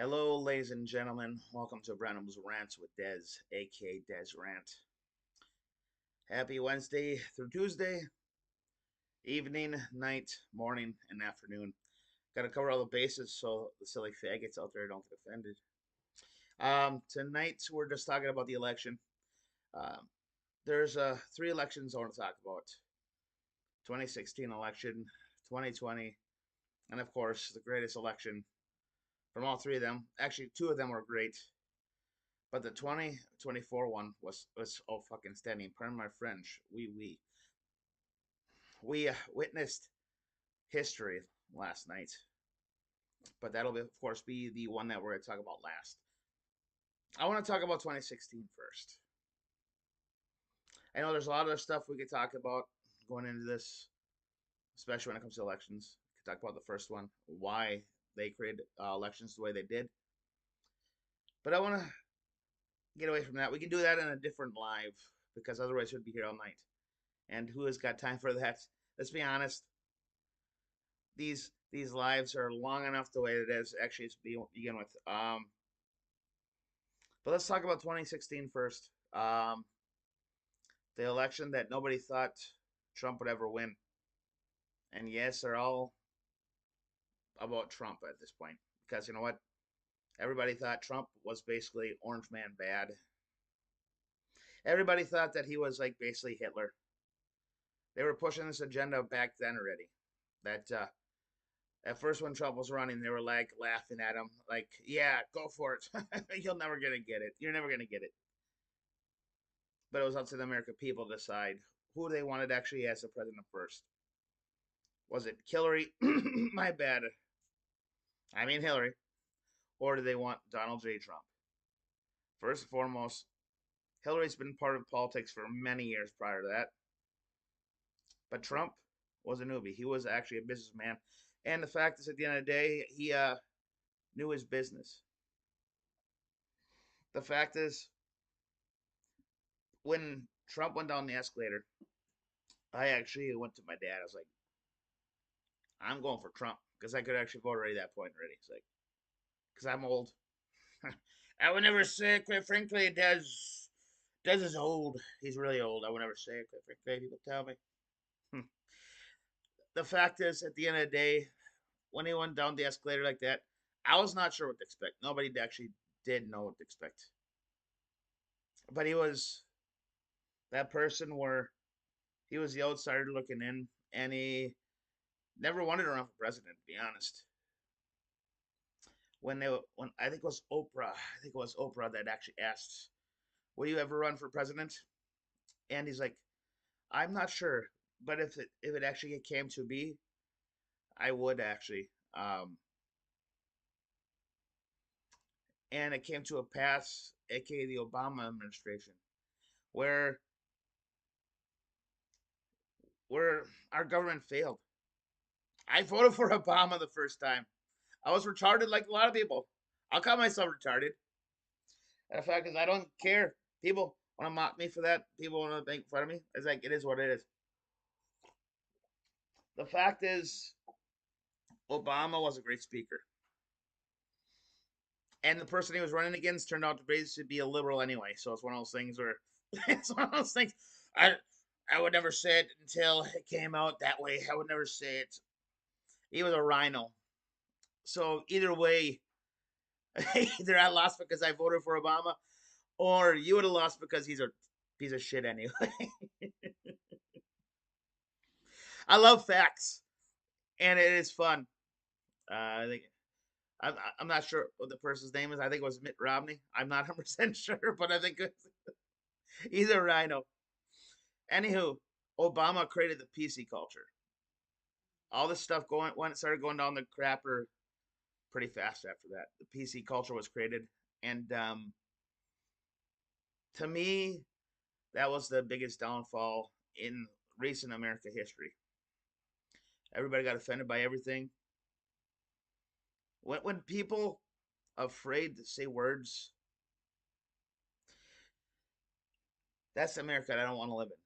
Hello, ladies and gentlemen. Welcome to Branham's Rants with Dez, aka Dez Rant. Happy Wednesday through Tuesday, evening, night, morning, and afternoon. Got to cover all the bases so the silly faggots out there don't get offended. Tonight we're just talking about the election. Um, there's three elections I want to talk about: 2016 election, 2020, and of course the greatest election from all three of them. Actually, two of them were great. But the 2024 one was oh fucking standing. Pardon my French. We witnessed history last night, but that'll be, of course be the one that we're going to talk about last. I want to talk about 2016 first. I know there's a lot of stuff we could talk about going into this, especially when it comes to elections. We could talk about the first one, why they created elections the way they did. But I want to get away from that. We can do that in a different live because otherwise we'd be here all night. And who has got time for that? Let's be honest. These lives are long enough the way it is. Actually, to begin with. But let's talk about 2016 first. The election that nobody thought Trump would ever win, and yes, they're all about Trump at this point because you know what? Everybody thought Trump was basically Orange Man bad. Everybody thought that he was like basically Hitler. They were pushing this agenda back then already. That at first when Trump was running, they were like laughing at him, like, "Yeah, go for it. You're never gonna get it. You're never gonna get it." But it was up to the American people to decide who they wanted actually as the president first. Was it Hillary? My bad. I mean Hillary. Or did they want Donald J. Trump? First and foremost, Hillary's been part of politics for many years prior to that. But Trump was a newbie. He was actually a businessman. And the fact is, at the end of the day, he knew his business. The fact is, when Trump went down the escalator, I actually went to my dad. I was like, I'm going for Trump because I could actually vote already at that point already. It's like, because I'm old. I would never say, quite frankly, Des is old. He's really old. I would never say it, quite frankly. People tell me. The fact is, at the end of the day, when he went down the escalator like that, I was not sure what to expect. Nobody actually did know what to expect. But he was that person where he was the outsider looking in, and he never wanted to run for president. To be honest, when I think it was Oprah that actually asked, "Will you ever run for president?" And he's like, "I'm not sure, but if it actually came to be, I would actually." And it came to a pass, aka the Obama administration, where where our government failed. I voted for Obama the first time. I was retarded like a lot of people. I'll call myself retarded. And the fact is, I don't care. People want to mock me for that. People want to make fun of me. It's like, it is what it is. The fact is, Obama was a great speaker. And the person he was running against turned out to basically be a liberal anyway. So it's one of those things where it's one of those things. I I would never say it until it came out that way. I would never say it. He was a rhino. So either way, either I lost because I voted for Obama, or you would have lost because he's a piece of shit anyway. I love facts, and it is fun. I think I'm not sure what the person's name is. I think it was Mitt Romney. I'm not 100% sure, but I think he's a rhino. Anywho, Obama created the PC culture. All this stuff started going down the crapper pretty fast after that. The PC culture was created, and to me, that was the biggest downfall in recent America history. Everybody got offended by everything. When people afraid to say words, that's the America I don't want to live in.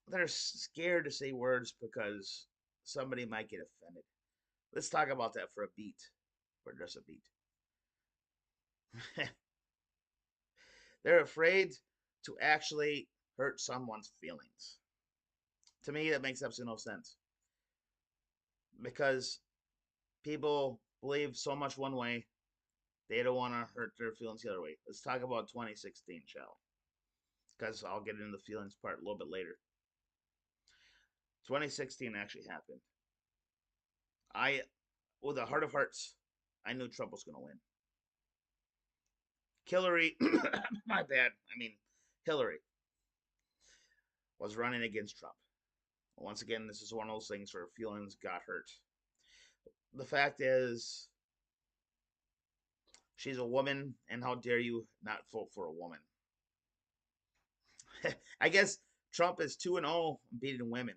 They're scared to say words because somebody might get offended. Let's talk about that for a beat, for just a beat. They're afraid to actually hurt someone's feelings. To me, that makes absolutely no sense because people believe so much one way, they don't want to hurt their feelings the other way. Let's talk about 2016, shall we? Because I'll get into the feelings part a little bit later. 2016 actually happened. I, with a heart of hearts, I knew Trump was going to win. Hillary, my bad. I mean, Hillary was running against Trump. Once again, this is one of those things where feelings got hurt. The fact is, she's a woman, and how dare you not vote for a woman? I guess Trump is 2-0 beating women.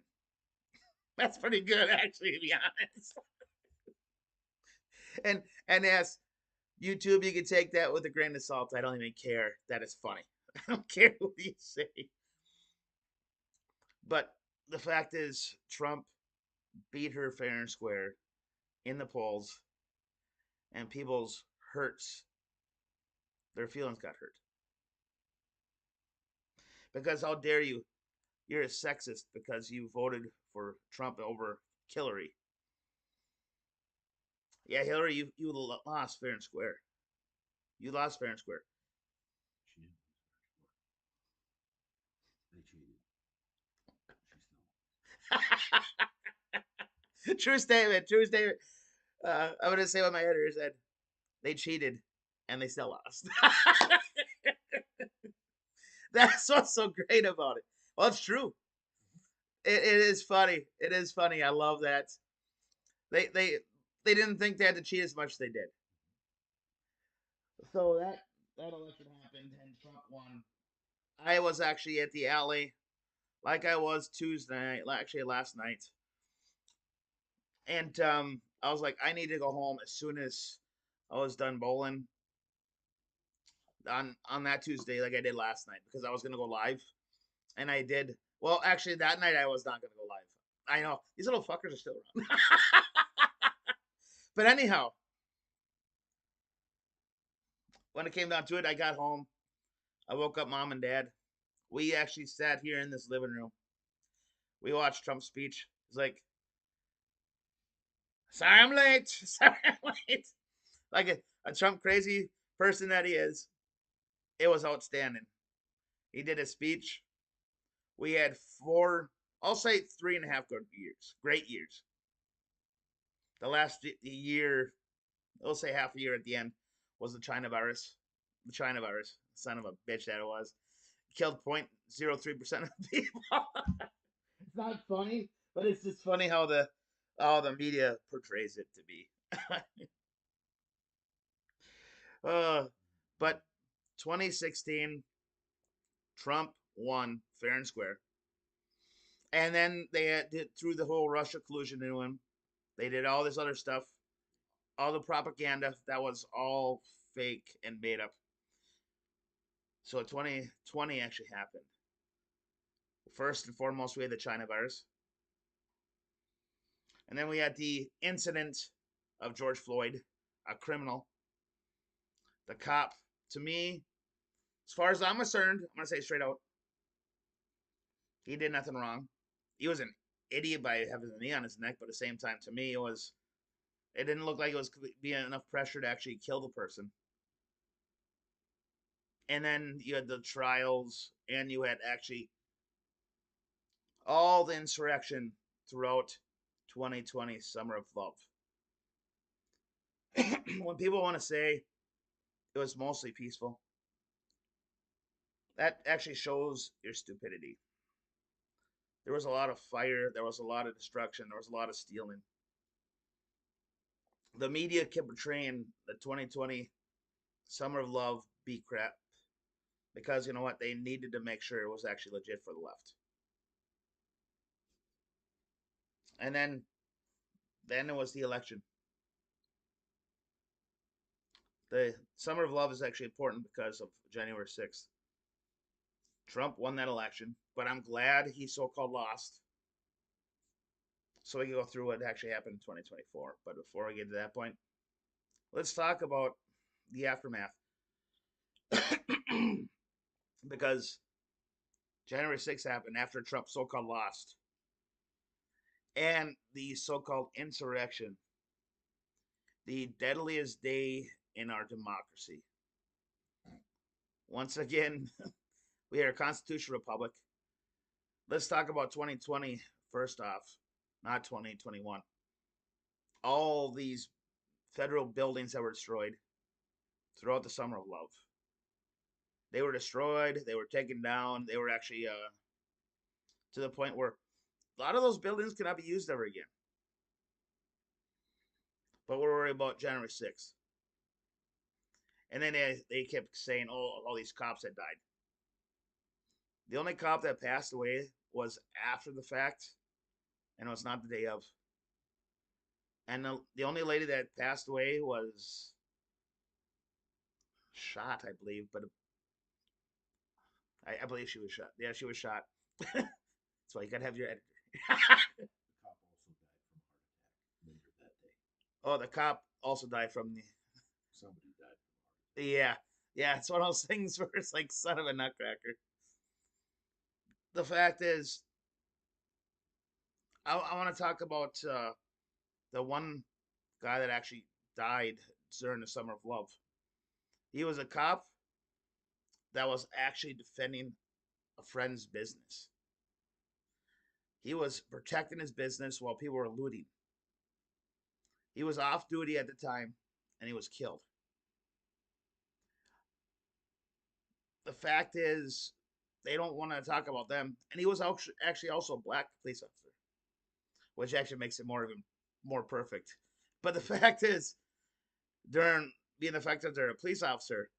That's pretty good, actually, to be honest. And as YouTube, you can take that with a grain of salt. I don't even care. That is funny. I don't care what you say. But the fact is, Trump beat her fair and square in the polls, and people's hurts, their feelings got hurt. Because how dare you? You're a sexist because you voted for Trump over Hillary. Yeah, Hillary, you lost fair and square. You lost fair and square. True statement. True statement. I'm gonna say what my editor said. They cheated, and they still lost. That's what's so great about it. Well, it's true. It is funny. It is funny. I love that. They they they didn't think they had to cheat as much as they did. So that election happened, and Trump won. I was actually at the alley, like I was Tuesday night, actually last night, and I was like, I need to go home as soon as I was done bowling on that Tuesday, like I did last night, because I was gonna go live, and I did. Well, actually, that night I was not gonna go live. I know these little fuckers are still around. But anyhow, when it came down to it, I got home. I woke up mom and dad. We actually sat here in this living room. We watched Trump's speech. It's like, sorry I'm late. Sorry I'm late. Like a Trump crazy person that he is, it was outstanding. He did a speech. We had four, I'll say 3.5 good years, great years. The last year, I'll say half a year at the end, was the China virus. The China virus, son of a bitch that it was, killed 0.03% of the people. It's not funny, but it's just funny how the media portrays it to be. uh, but 2016, Trump won fair and square, and then they did through the whole Russia collusion into him. They did all this other stuff, all the propaganda that was all fake and made up. So 2020 actually happened. First and foremost, we had the China virus, and then we had the incident of George Floyd, a criminal, the cop. To me, as far as I'm concerned, I'm gonna say straight out, he did nothing wrong. He was an idiot by having the knee on his neck, but at the same time, to me, it didn't look like it was being enough pressure to actually kill the person. And then you had the trials, and you had actually all the insurrection throughout 2020 Summer of Love. When people want to say it was mostly peaceful, that actually shows your stupidity. There was a lot of fire, there was a lot of destruction, there was a lot of stealing. The media kept portraying the 2020 Summer of Love beat crap because you know what? They needed to make sure it was actually legit for the left. And then it was the election. The Summer of Love is actually important because of January 6th. Trump won that election, but I'm glad he so called lost so we can go through what actually happened in 2024. But before we get to that point, let's talk about the aftermath. Because January 6th happened after Trump so called lost and the so called insurrection, the deadliest day in our democracy. Once again, we are a constitutional republic. Let's talk about 2020 first off, not 2021. All these federal buildings that were destroyed throughout the Summer of Love. They were destroyed, they were taken down, they were actually to the point where a lot of those buildings cannot be used ever again. But we're worried about January 6th. And then they kept saying, oh, all these cops that died. The only cop that passed away was after the fact, and it was not the day of. And the only lady that passed away was shot, I believe, but I believe she was shot. Yeah, she was shot. That's why you gotta have your editor. Oh, the cop also died from the. Somebody died. Yeah, yeah. It's one of those things where it's like son of a nutcracker. The fact is, I want to talk about the one guy that actually died during the Summer of Love. He was a cop that was actually defending a friend's business. He was protecting his business while people were looting. He was off duty at the time and he was killed. The fact is, they don't want to talk about them. And he was actually also a black police officer, which actually makes it more perfect. But the fact is, during being the fact that they're a police officer,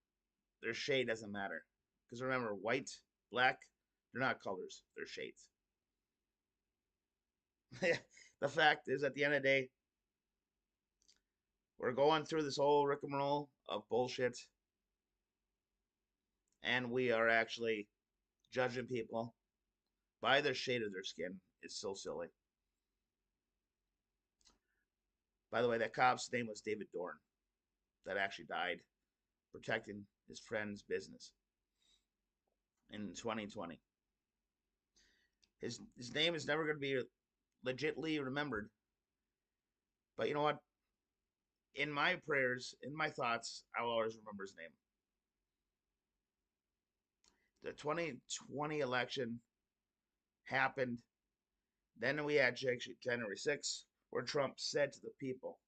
their shade doesn't matter. Because remember, white, black, they're not colors, they're shades. The fact is, at the end of the day, we're going through this whole rigmarole of bullshit, and we are actually judging people by the shade of their skin. It's so silly. By the way, that cop's name was David Dorn, that actually died protecting his friend's business in 2020. His name is never going to be legitly remembered. But you know what? In my prayers, in my thoughts, I will always remember his name. The 2020 election happened. Then we had January 6th, where Trump said to the people,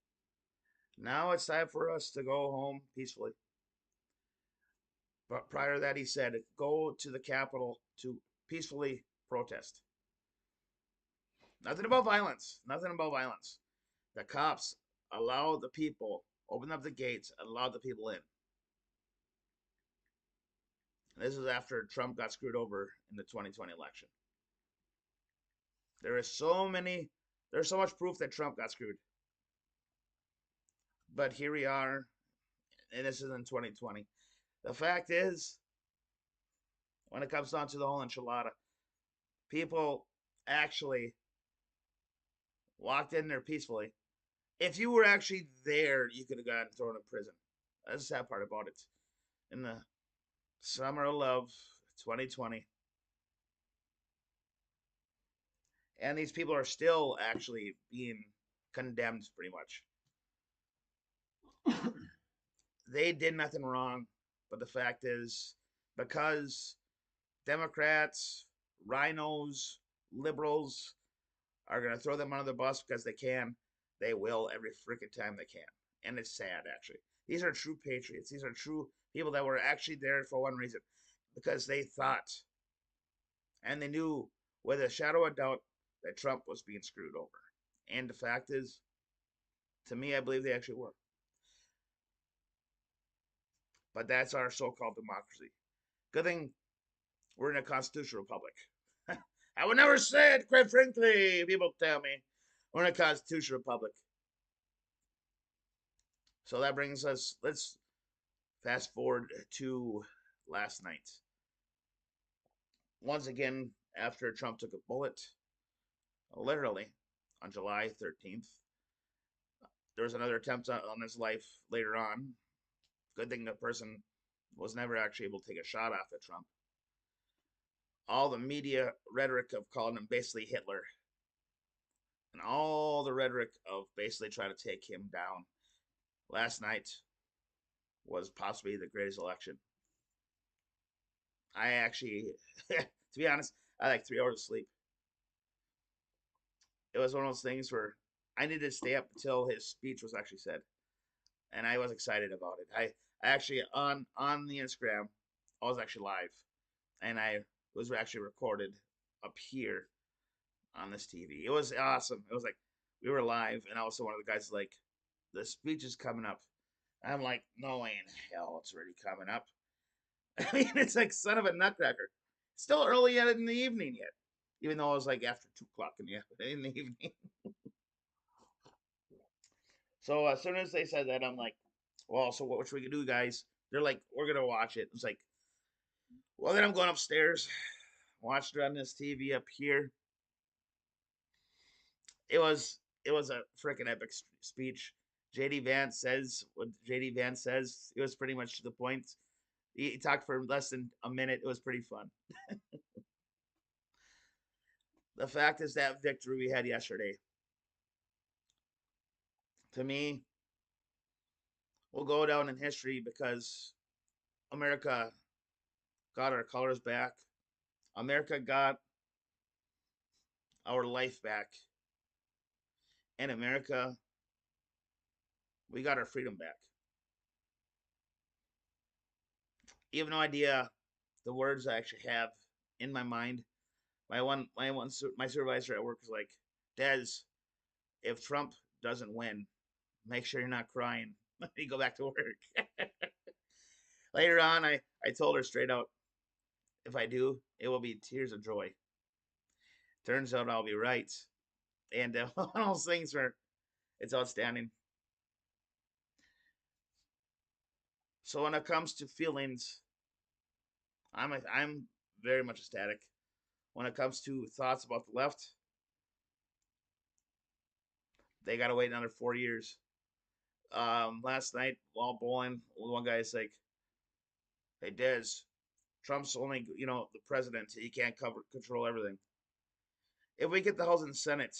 now it's time for us to go home peacefully. But prior to that, he said, go to the Capitol to peacefully protest. Nothing about violence. Nothing about violence. The cops allowed the people, opened up the gates, and allowed the people in. And this is after Trump got screwed over in the 2020 election. There's so much proof that Trump got screwed. But here we are, and this is in 2020. The fact is, when it comes down to the whole enchilada, people actually walked in there peacefully. If you were actually there, you could have gotten thrown in prison. That's the sad part about it. In the Summer of Love 2020. And these people are still actually being condemned pretty much. They did nothing wrong, but the fact is, because Democrats, rhinos, liberals are going to throw them under the bus because they can, they will every freaking time they can. And it's sad, actually. These are true patriots. These are true people that were actually there for one reason, because they thought and they knew with a shadow of doubt that Trump was being screwed over. And the fact is, to me, I believe they actually were. But that's our so-called democracy. Good thing we're in a constitutional republic. I would never say it, quite frankly. People tell me we're in a constitutional republic. So that brings us, let's fast forward to last night. Once again, after Trump took a bullet, literally, on July 13th. There was another attempt on his life later on. Good thing the person was never actually able to take a shot off at Trump. All the media rhetoric of calling him basically Hitler, and all the rhetoric of basically trying to take him down. Last night was possibly the greatest election. I actually, to be honest, I like 3 hours of sleep. It was one of those things where I needed to stay up until his speech was actually said, and I was excited about it. I actually on the Instagram, I was actually live, and I was actually recorded up here on this TV. It was awesome. It was like we were live, and also one of the guys like, the speech is coming up. I'm like, no way in hell it's already coming up. I mean, it's like son of a nutcracker. It's still early in the evening yet, even though it was like after 2 o'clock in the evening. So as soon as they said that, I'm like, well, so what should we do, guys? They're like, we're gonna watch it. It's like, well, then I'm going upstairs, watched it on this TV up here. It was a freaking epic speech. JD Vance says what JD Vance says. It was pretty much to the point. He talked for less than a minute. It was pretty fun. The fact is that victory we had yesterday, to me, will go down in history because America got our colors back. America got our life back. In America, we got our freedom back. You have no idea the words I actually have in my mind. My supervisor at work is like, Des, if Trump doesn't win, make sure you're not crying when you go back to work. Later on, I told her straight out, if I do, it will be tears of joy. Turns out I'll be right. And one of those things where it's outstanding. So when it comes to feelings, I'm very much ecstatic. When it comes to thoughts about the left, they gotta wait another 4 years. Last night while bowling, one guy's like, "Hey Des, Trump's only the president. He can't control everything. If we get the House and Senate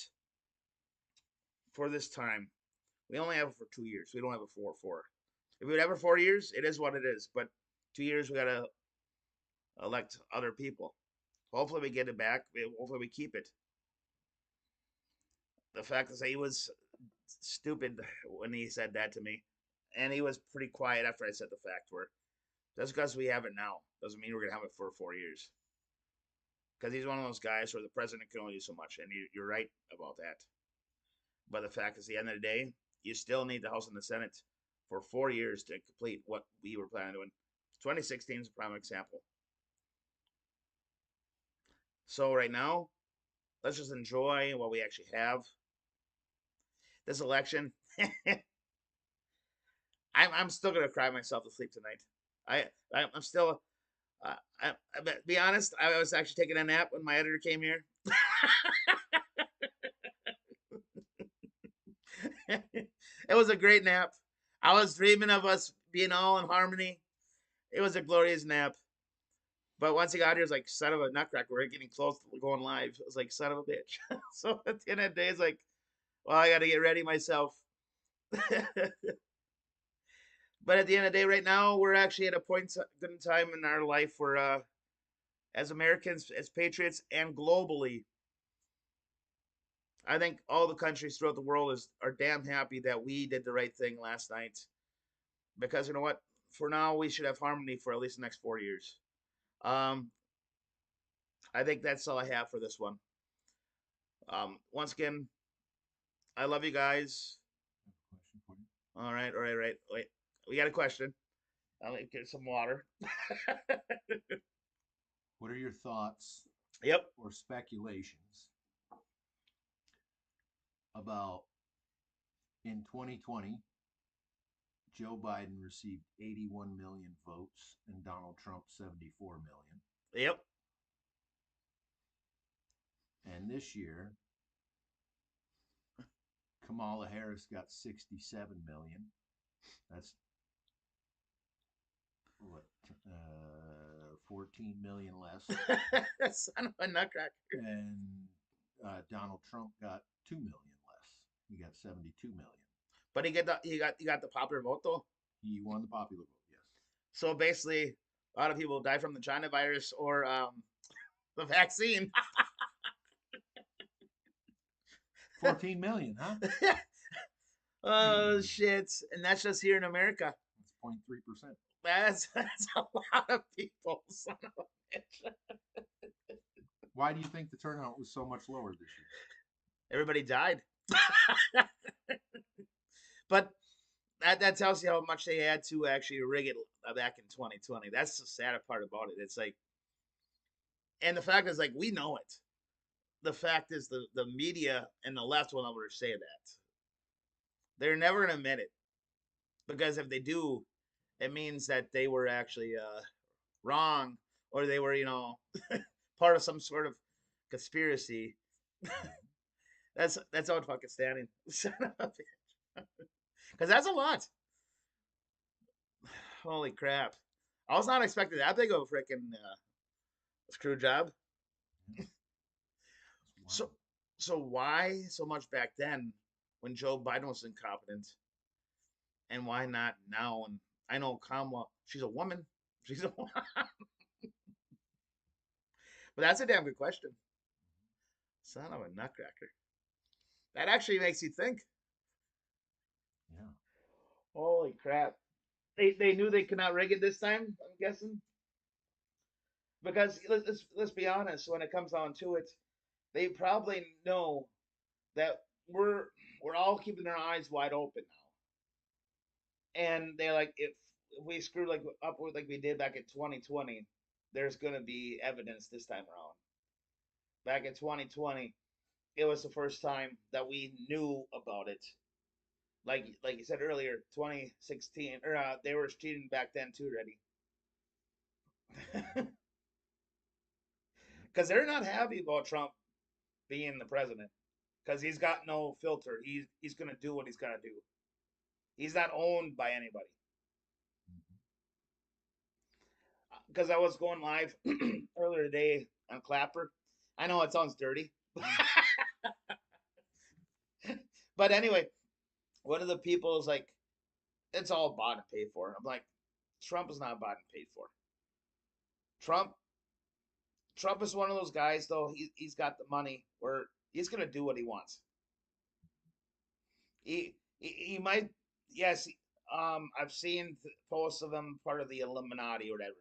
for this time, we only have it for 2 years. We don't have it for four. If we would have it 4 years, it is what it is. But 2 years, we gotta elect other people. Hopefully, we get it back. Hopefully, we keep it. The fact is, that he was stupid when he said that to me, and he was pretty quiet after I said the fact. Where just because we have it now doesn't mean we're gonna have it for 4 years. Because he's one of those guys where the president can only do so much, and you're right about that. But the fact is, at the end of the day, you still need the House and the Senate for 4 years to complete what we were planning on doing. 2016 is a prime example. So right now, let's just enjoy what we actually have. This election, I'm still gonna cry myself to sleep tonight. I'm still. Be honest, I was actually taking a nap when my editor came here. It was a great nap. I was dreaming of us being all in harmony. It was a glorious nap. But once he got here, it's like, son of a nutcracker. We're getting close to going live. It was like, son of a bitch. So at the end of the day, it's like, well, I got to get ready myself. But at the end of the day, right now, we're actually at a point in time in our life where, as Americans, as patriots, and globally, I think all the countries throughout the world are damn happy that we did the right thing last night. Because you know what? For now, we should have harmony for at least the next 4 years. Um, I think that's all I have for this one. Once again, I love you guys. Question for you. All right, all right, right. Wait, we got a question. I'll get some water. What are your thoughts Yep. or speculations about in 2020, Joe Biden received 81 million votes and Donald Trump 74 million. Yep. And this year, Kamala Harris got 67 million. That's what 14 million less. Son of a nutcracker. And Donald Trump got 2 million less. He got 72 million. But he got the popular vote though. He won the popular vote, yes. So basically, a lot of people die from the China virus or the vaccine. 14 million, huh? Oh shit! And that's just here in America. That's 0.3%. That's a lot of people. Son of a bitch. Why do you think the turnout was so much lower this year? Everybody died. But that tells you how much they had to actually rig it back in 2020. That's the sad part about it. It's like, and the fact is, like, we know it. The fact is, the media and the left will never say that. They're never going to admit it. Because if they do, it means that they were actually wrong or they were, part of some sort of conspiracy. That's out fucking standing. Because that's a lot. Holy crap. I was not expecting that big of a freaking screw job. So why so much back then when Joe Biden was incompetent? And why not now? And I know Kamala, she's a woman. She's a woman. But that's a damn good question. Son of a nutcracker. That actually makes you think. Yeah. Holy crap. They knew they could not rig it this time, I'm guessing. Because let's be honest, when it comes down to it, they probably know that we're all keeping our eyes wide open now. And they're like, if we screw like up with like we did back in 2020, there's gonna be evidence this time around. Back in 2020, it was the first time that we knew about it. Like you said earlier, 2016 or they were cheating back then too, already. Because they're not happy about Trump being the president. Because he's got no filter. He's gonna do what he's gotta do. He's not owned by anybody. Because I was going live earlier today on Clapper. I know it sounds dirty. But anyway, one of the people is like, it's all bought and paid for. I'm like, Trump is not bought and paid for. Trump is one of those guys though. He's got the money where he's gonna do what he wants. He might, yes. I've seen posts of him part of the Illuminati or whatever.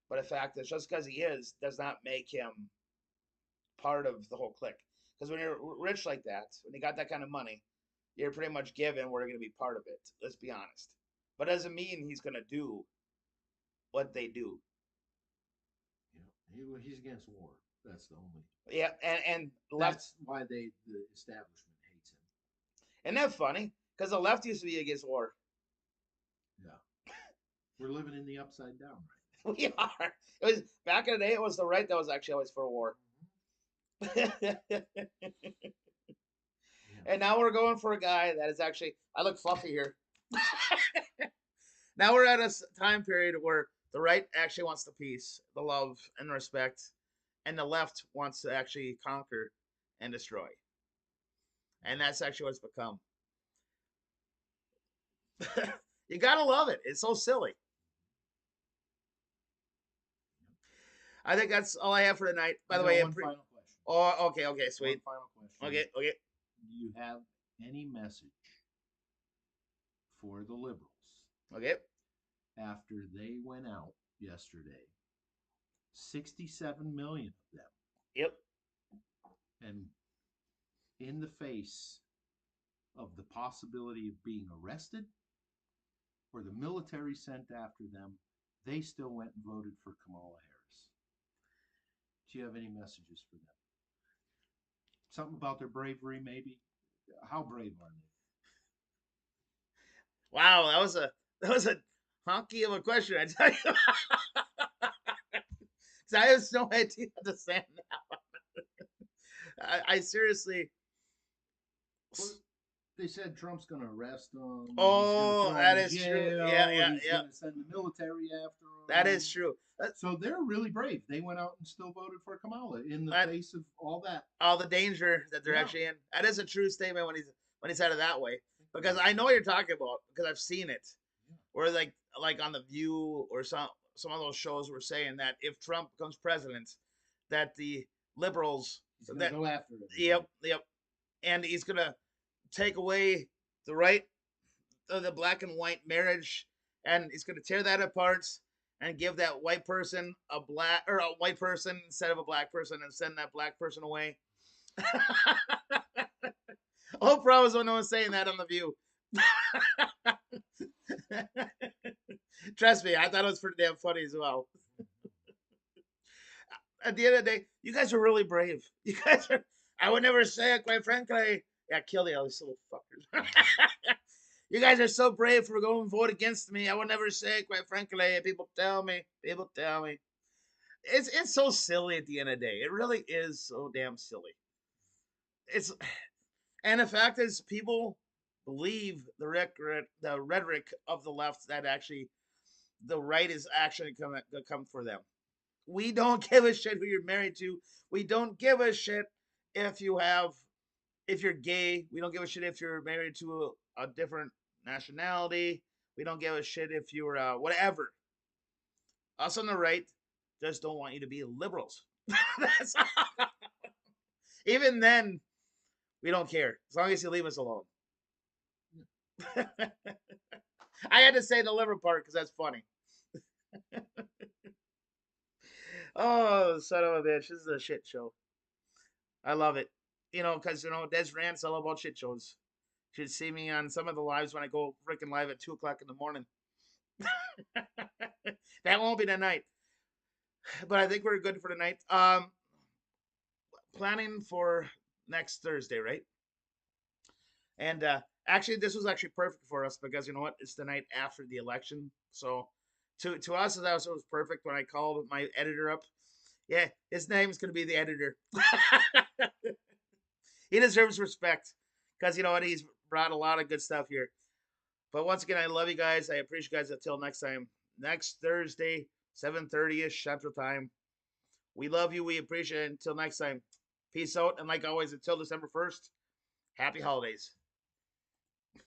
But the fact is, just because he is, does not make him part of the whole clique. Because when you're rich like that, when you got that kind of money, you're pretty much given we're going to be part of it. Let's be honest. But doesn't mean he's going to do what they do. Yeah, he's against war. That's the only. Yeah, and that's why the establishment hates him. Isn't that funny? Because the left used to be against war. Yeah, we're living in the upside down right. We are. It was back in the day. It was the right that was actually always for war. Yeah. And now we're going for a guy that is actually. I look fluffy here. Now we're at a time period where the right actually wants the peace, the love, and respect, and the left wants to actually conquer and destroy. And that's actually what it's become. You gotta love it. It's so silly. I think that's all I have for tonight. By the way, one final question. Oh, okay, sweet. One final question. Okay. Do you have any message for the liberals? Okay. After they went out yesterday, 67 million of them. Yep. And in the face of the possibility of being arrested or the military sent after them, they still went and voted for Kamala Harris. Do you have any messages for them? Something about their bravery, maybe? How brave are they? Wow, that was a honky of a question, I tell you. I have no idea how to say now. I seriously. They said Trump's going to arrest him. He's going to Oh, throw him that in is true. Yeah, jail. yeah, He's yeah. going to send the military after That him. is true. So they're really brave. They went out and still voted for Kamala in the That face of all that. all the danger that they're Yeah. actually in. That is a true statement when he said it that way. Because I know what you're talking about because I've seen it. Yeah. Where like on the View or some of those shows were saying that if Trump becomes president, that the liberals He's going that to go after it. yep, and he's gonna take away the right of the black and white marriage, and he's gonna tear that apart and give that white person a black or a white person instead of a black person and send that black person away. Oprah was the one who was saying that on the View. Trust me, I thought it was pretty damn funny as well. At the end of the day, you guys are really brave. You guys are. I would never say it, quite frankly. Yeah, kill the other little fuckers. You guys are so brave for going and vote against me. I would never say it, quite frankly. People tell me. People tell me. It's so silly at the end of the day. It really is so damn silly. It's and the fact is, people believe the rhetoric of the left that actually the right is actually going to come for them. We don't give a shit who you're married to. We don't give a shit if if you're gay. We don't give a shit if you're married to a different nationality. We don't give a shit if you're whatever. Us on the right just don't want you to be liberals. Even then, we don't care as long as you leave us alone. I had to say the liver part because that's funny. Oh, son of a bitch! This is a shit show. I love it. Because Des rants all about shit shows. You should see me on some of the lives when I go freaking live at 2 o'clock in the morning. That won't be tonight, but I think we're good for tonight. Planning for next Thursday, right? And actually, this was actually perfect for us because you know what? It's the night after the election, so to us, that was perfect when I called my editor up. Yeah, his name's gonna be the editor. He deserves respect because you know what? He's brought a lot of good stuff here. But once again, I love you guys. I appreciate you guys. Until next time, next Thursday, 7:30 ish Central Time. We love you. We appreciate it. Until next time, peace out. And like always, until December 1st, happy holidays.